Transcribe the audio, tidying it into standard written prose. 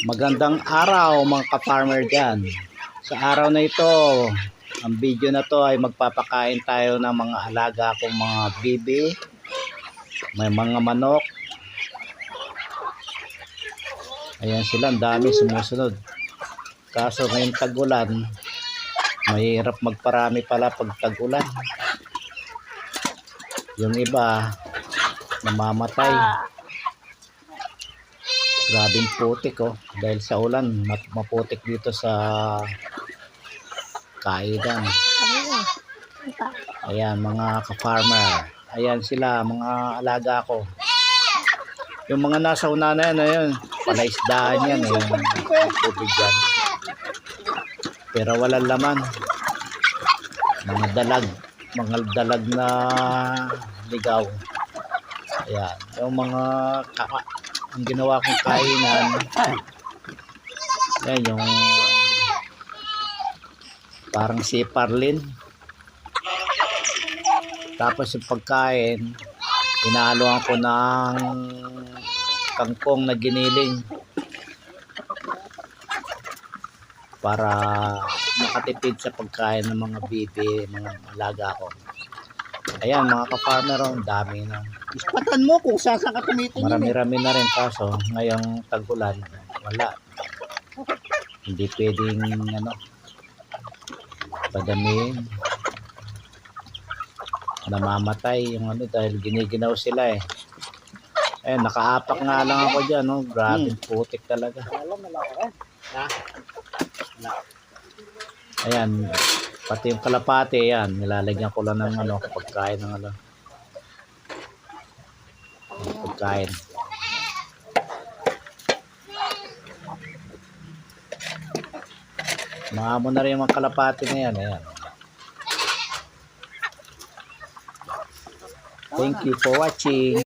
Magandang araw mga ka-farmer dyan. Sa araw na ito, ang video na to ay magpapakain tayo ng mga alaga kong mga bibi, may mga manok. Ayan sila, ang dami sumusunod. Kaso ngayong tag-ulan, mahirap magparami pala pag tag-ulan. Yung iba, namamatay. Grabing putik dahil sa ulan, maputik dito sa kaidan. Ayan mga ka-farmer, ayan sila mga alaga ko. Yung mga nasa una na yan, ayun, palaisdaan yan, yung tubig yan. Pero walang laman. Mga dalag na ligaw. Ayan, yung mga ang ginawa kong kainan, yan yung parang siparlin. Tapos yung pagkain, inahaluan ko ng kangkong na giniling para makatipid sa pagkain ng mga bibi, mga alaga ko. Ayan mga ka-farmer, ang dami na. Ispatan mo kung saan ka tumitingin. Marami-rami na rin, kaso ngayong tag-ulan wala. Hindi pwedeng padamihin. Namamatay yung dahil giniginaw sila eh. Ayun, nakaapak nga lang ako dyan, grabe putik talaga. Ayan, pati yung kalapate, yan, nilalagyan ko lang ng pagkain ng pagkain. Maamo na rin yung mga kalapate na yan. Ayan. Thank you for watching.